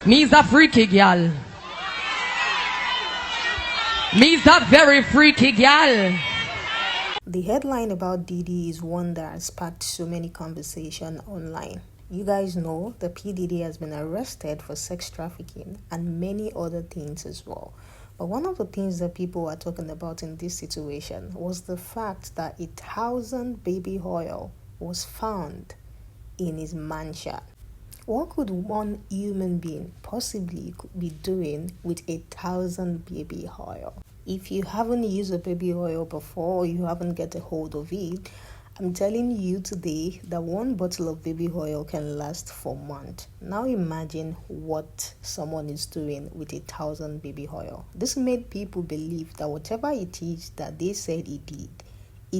Me's a freaky gal. Me's a very freaky gal. The headline about Diddy is one that has sparked so many conversation online. You guys know the P. Diddy has been arrested for sex trafficking and many other things as well. But one of the things that people are talking about in this situation was the fact that 1,000 baby oil was found in his mansion. What could one human being possibly be doing with 1,000 baby oil? If you haven't used a baby oil before or you haven't get a hold of it, I'm telling you today that one bottle of baby oil can last for months. Now imagine what someone is doing with 1,000 baby oil. This made people believe that whatever it is that they said he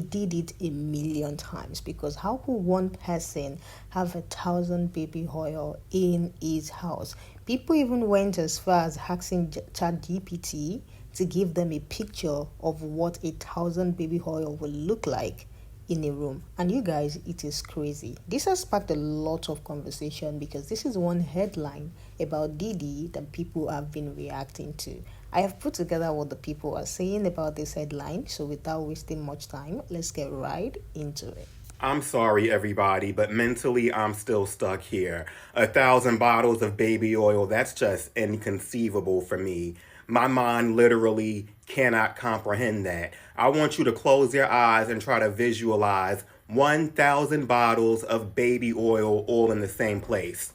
did it 1,000,000 times, because how could one person have 1,000 baby oil in his house? People even went as far as asking ChatGPT to give them a picture of what 1,000 baby oil will look like in a room. And you guys, it is crazy. This has sparked a lot of conversation because this is one headline about Diddy that people have been reacting to. I have put together what the people are saying about this headline, so without wasting much time, let's get right into it. I'm sorry, everybody, but mentally I'm still stuck here. 1,000 bottles of baby oil, that's just inconceivable for me. My mind literally cannot comprehend that. I want you to close your eyes and try to visualize 1,000 bottles of baby oil all in the same place.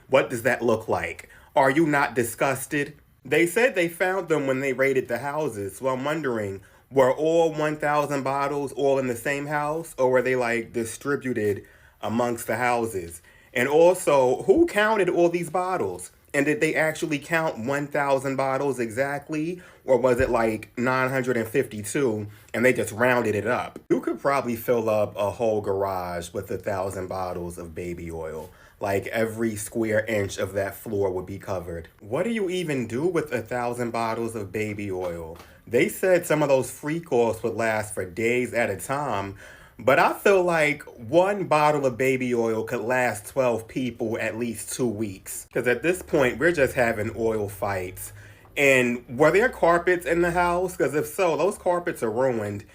What does that look like? Are you not disgusted? They said they found them when they raided the houses, so I'm wondering, were all 1,000 bottles all in the same house, or were they like distributed amongst the houses? And also, who counted all these bottles? And did they actually count 1,000 bottles exactly? Or was it like 952 and they just rounded it up? You could probably fill up a whole garage with 1,000 bottles of baby oil. Like every square inch of that floor would be covered. What do you even do with 1,000 bottles of baby oil? They said some of those freak-offs would last for days at a time, but I feel like one bottle of baby oil could last 12 people at least 2 weeks. Because at this point, we're just having oil fights. And were there carpets in the house? Because if so, those carpets are ruined.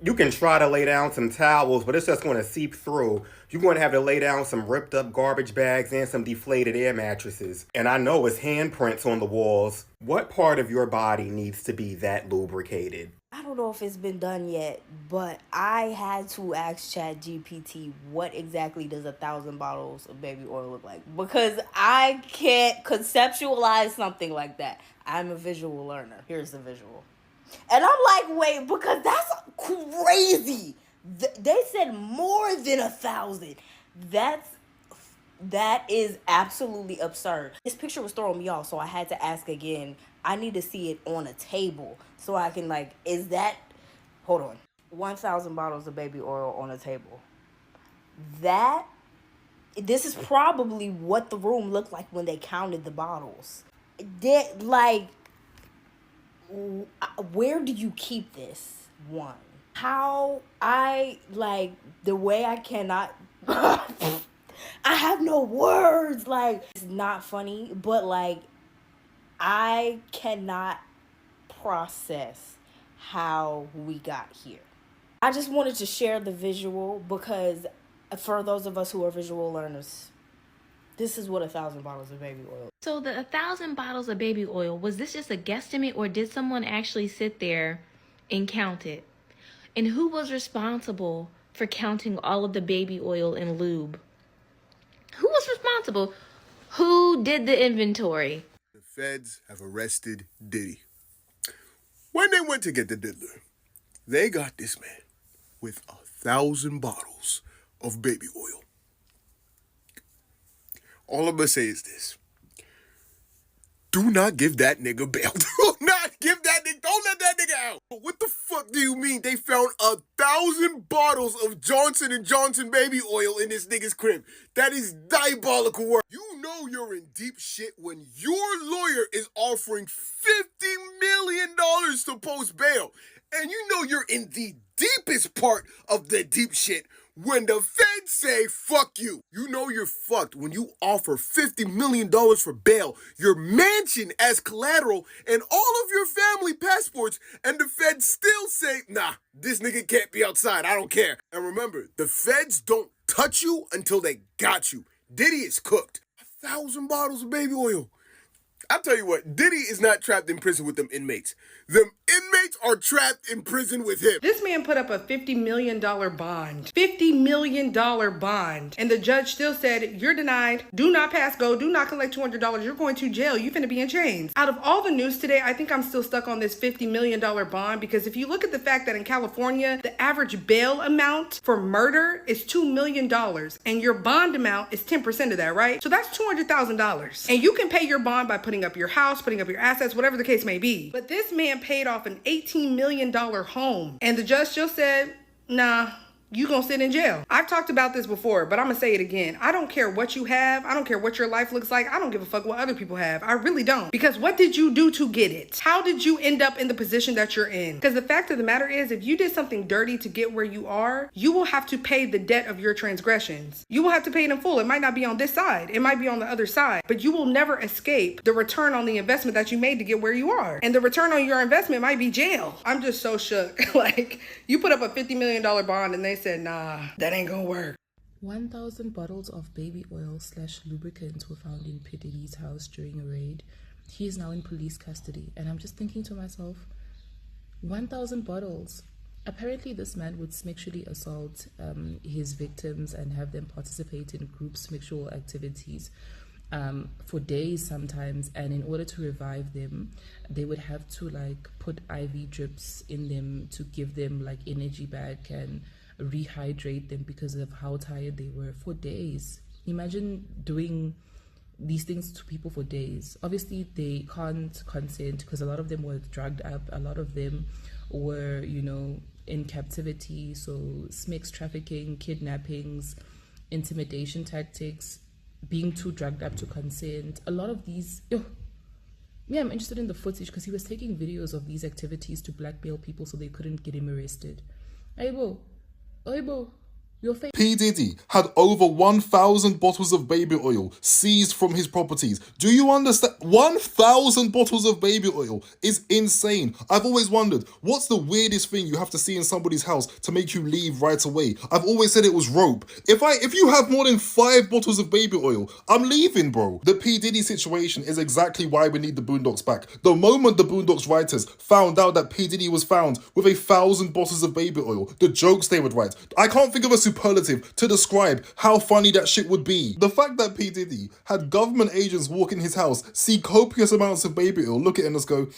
You can try to lay down some towels, but it's just going to seep through. You're going to have to lay down some ripped up garbage bags and some deflated air mattresses. And I know it's handprints on the walls. What part of your body needs to be that lubricated? I don't know if it's been done yet, but I had to ask ChatGPT what exactly does 1,000 bottles of baby oil look like, because I can't conceptualize something like that. I'm a visual learner. Here's the visual. And I'm like, wait, because that's crazy. They said more than 1,000. That is absolutely absurd. This picture was throwing me off, so I had to ask again. I need to see it on a table so I can is that, hold on, 1,000 bottles of baby oil on a table. This is probably what the room looked like when they counted the bottles. Where do you keep this? One. How the way I cannot I have no words. It's not funny, but I cannot process how we got here. I just wanted to share the visual because for those of us who are visual learners, this is what 1,000 bottles of baby oil. So the 1,000 bottles of baby oil, was this just a guesstimate, or did someone actually sit there and count it? And who was responsible for counting all of the baby oil and lube? Who was responsible? Who did the inventory? The feds have arrested Diddy. When they went to get the diddler, they got this man with 1,000 bottles of baby oil. All I'm gonna say is this. Do not give that nigga bail. Do not give that nigga, don't let that nigga out. What the fuck do you mean they found 1,000 bottles of Johnson & Johnson baby oil in this nigga's crib? That is diabolical work. You know you're in deep shit when your lawyer is offering $50 million to post bail. And you know you're in the deepest part of the deep shit When the feds say fuck you, you know you're fucked when you offer $50 million for bail, your mansion as collateral, and all of your family passports, and the feds still say, nah, this nigga can't be outside, I don't care. And remember, the feds don't touch you until they got you. Diddy is cooked. 1,000 bottles of baby oil. I'll tell you what, Diddy is not trapped in prison with them inmates. Them inmates are trapped in prison with him. This man put up a $50 million bond. $50 million bond. And the judge still said, you're denied. Do not pass go. Do not collect $200. You're going to jail. You finna be in chains. Out of all the news today, I think I'm still stuck on this $50 million bond because if you look at the fact that in California, the average bail amount for murder is $2 million and your bond amount is 10% of that, right? So that's $200,000. And you can pay your bond by putting up your house, putting up your assets, whatever the case may be. But this man paid off an $18 million home. And the judge still said, nah, you gonna sit in jail. I've talked about this before, but I'm gonna say it again. I don't care what you have. I don't care what your life looks like. I don't give a fuck what other people have. I really don't. Because what did you do to get it? How did you end up in the position that you're in? Because the fact of the matter is, if you did something dirty to get where you are, you will have to pay the debt of your transgressions. You will have to pay it in full. It might not be on this side. It might be on the other side. But you will never escape the return on the investment that you made to get where you are. And the return on your investment might be jail. I'm just so shook. Like, you put up a $50 million bond and they said, nah, that ain't gonna work. 1,000 bottles of baby oil / lubricant were found in P. Diddy's house during a raid. He is now in police custody. And I'm just thinking to myself, 1,000 bottles. Apparently this man would sexually assault his victims and have them participate in group sexual activities for days sometimes, and in order to revive them they would have to like put IV drips in them to give them like energy back and rehydrate them because of how tired they were for days. Imagine doing these things to people for days. Obviously they can't consent because a lot of them were drugged up, a lot of them were, you know, in captivity, so sex trafficking, kidnappings, intimidation tactics, being too drugged up to consent. A lot of these, yeah, I'm interested in the footage because he was taking videos of these activities to blackmail people so they couldn't get him arrested. Aibo, your face. P. Diddy had over 1,000 bottles of baby oil seized from his properties. Do you understand? 1,000 bottles of baby oil is insane. I've always wondered, what's the weirdest thing you have to see in somebody's house to make you leave right away? I've always said it was rope. If you have more than 5 bottles of baby oil, I'm leaving, bro. The P. Diddy situation is exactly why we need the Boondocks back. The moment the Boondocks writers found out that P. Diddy was found with 1,000 bottles of baby oil, the jokes they would write. I can't think of a superlative to describe how funny that shit would be. The fact that P. Diddy had government agents walk in his house, see copious amounts of baby oil, look at it and just go,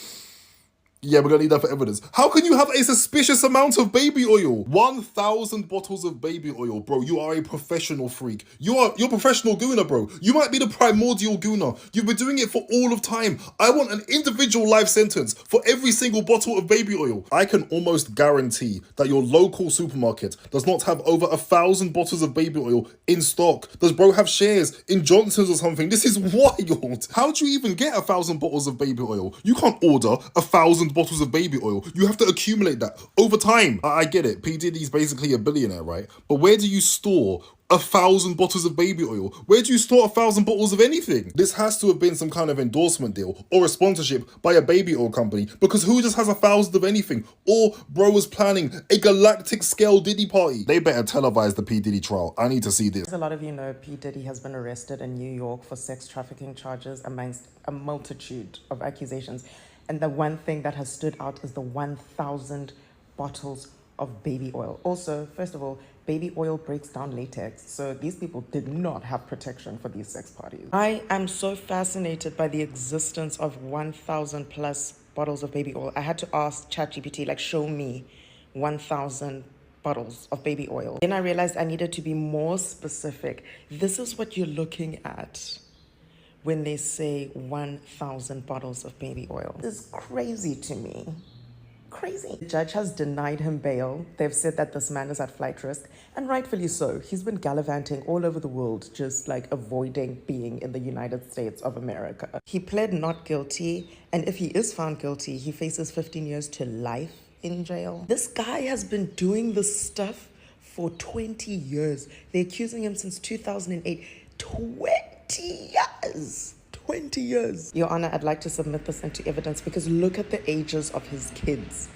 yeah, we're gonna need that for evidence. How can you have a suspicious amount of baby oil? 1,000 bottles of baby oil, bro. You are a professional freak. You're a professional gooner, bro. You might be the primordial gooner. You've been doing it for all of time. I want an individual life sentence for every single bottle of baby oil. I can almost guarantee that your local supermarket does not have over 1,000 bottles of baby oil in stock. Does bro have shares in Johnson's or something? This is wild. How do you even get 1,000 bottles of baby oil? You can't order 1,000 bottles of baby oil. You have to accumulate that over time. I get it. P. Diddy's basically a billionaire, right? But where do you store 1,000 bottles of baby oil? Where do you store 1,000 bottles of anything? This has to have been some kind of endorsement deal or a sponsorship by a baby oil company, because who just has 1,000 of anything? Or bro was planning a galactic scale Diddy party. They better televise the P. Diddy trial. I need to see this. As a lot of you know, P. Diddy has been arrested in New York for sex trafficking charges amongst a multitude of accusations. And the one thing that has stood out is the 1,000 bottles of baby oil. Also, first of all, baby oil breaks down latex. So these people did not have protection for these sex parties. I am so fascinated by the existence of 1,000 plus bottles of baby oil. I had to ask ChatGPT, like, show me 1,000 bottles of baby oil. Then I realized I needed to be more specific. This is what you're looking at when they say 1,000 bottles of baby oil. This is crazy to me. Crazy. The judge has denied him bail. They've said that this man is at flight risk, and rightfully so. He's been gallivanting all over the world, just like avoiding being in the United States of America. He pled not guilty, and if he is found guilty, he faces 15 years to life in jail. This guy has been doing this stuff for 20 years. They're accusing him since 2008. 20 years. 20 years. Your Honor, I'd like to submit this into evidence because look at the ages of his kids.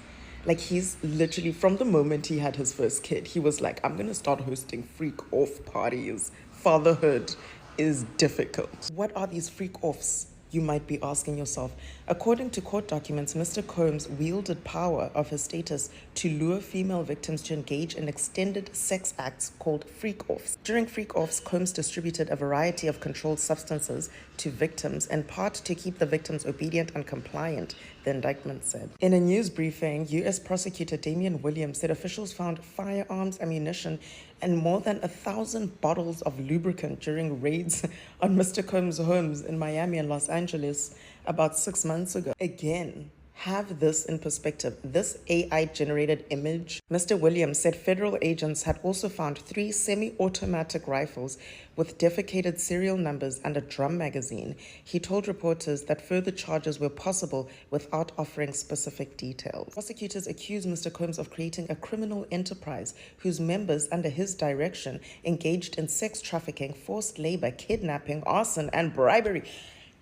Like, he's literally, from the moment he had his first kid, he was like, I'm going to start hosting freak-off parties. Fatherhood is difficult. What are these freak-offs? You might be asking yourself. According to court documents, Mr. Combs wielded power of his status to lure female victims to engage in extended sex acts called freak-offs. During freak-offs, Combs distributed a variety of controlled substances to victims, in part to keep the victims obedient and compliant, the indictment said. In a news briefing, U.S. Prosecutor Damian Williams said officials found firearms, ammunition, and more than 1,000 bottles of lubricant during raids on Mr. Combs' homes in Miami and Los Angeles about 6 months ago. Again, have this in perspective. This AI-generated image. Mr. Williams said federal agents had also found 3 semi-automatic rifles with defecated serial numbers and a drum magazine. He told reporters that further charges were possible without offering specific details. Prosecutors accused Mr. Combs of creating a criminal enterprise whose members, under his direction, engaged in sex trafficking, forced labor, kidnapping, arson, and bribery.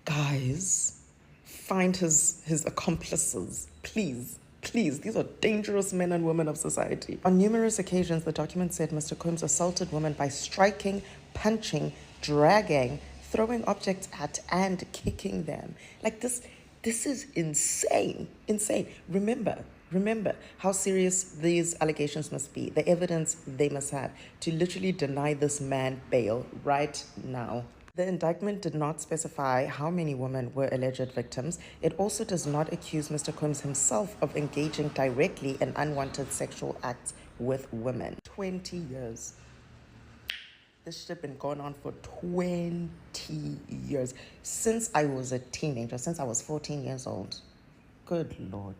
Guys, find his accomplices, please. Please, these are dangerous men and women of society. On numerous occasions, the document said Mr. Combs assaulted women by striking, punching, dragging, throwing objects at, and kicking them. Like, this is insane. Insane. Remember how serious these allegations must be, the evidence they must have to literally deny this man bail right now. The indictment did not specify how many women were alleged victims. It also does not accuse Mr. Combs himself of engaging directly in unwanted sexual acts with women. 20 years. This shit been going on for 20 years. Since I was a teenager, since I was 14 years old. Good Lord.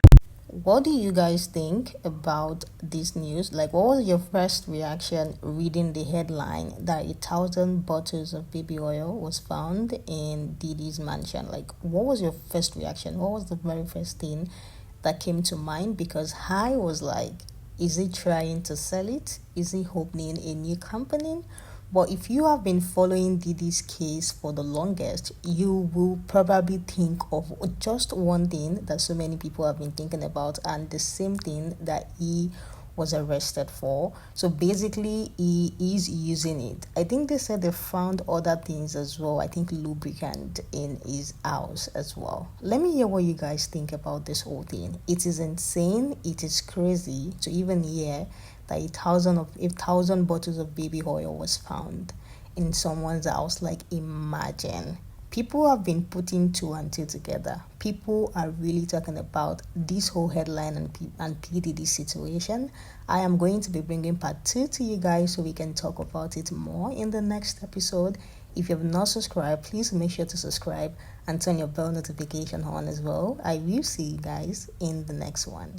What do you guys think about this news? Like, what was your first reaction reading the headline that 1,000 bottles of baby oil was found in Diddy's mansion? Like, what was your first reaction? What was the very first thing that came to mind? Because I was like, is he trying to sell it? Is he opening a new company? But if you have been following Diddy's case for the longest, you will probably think of just one thing that so many people have been thinking about, and the same thing that he was arrested for. So basically, he is using it. I think they said they found other things as well. I think lubricant in his house as well. Let me hear what you guys think about this whole thing. It is insane. It is crazy to even hear that 1,000 bottles of baby oil was found in someone's house. Like, imagine. People have been putting 2 and 2 together. People are really talking about this whole headline and P. Diddy's situation. I am going to be bringing part 2 to you guys so we can talk about it more in the next episode. If you have not subscribed, please make sure to subscribe and turn your bell notification on as well. I will see you guys in the next one.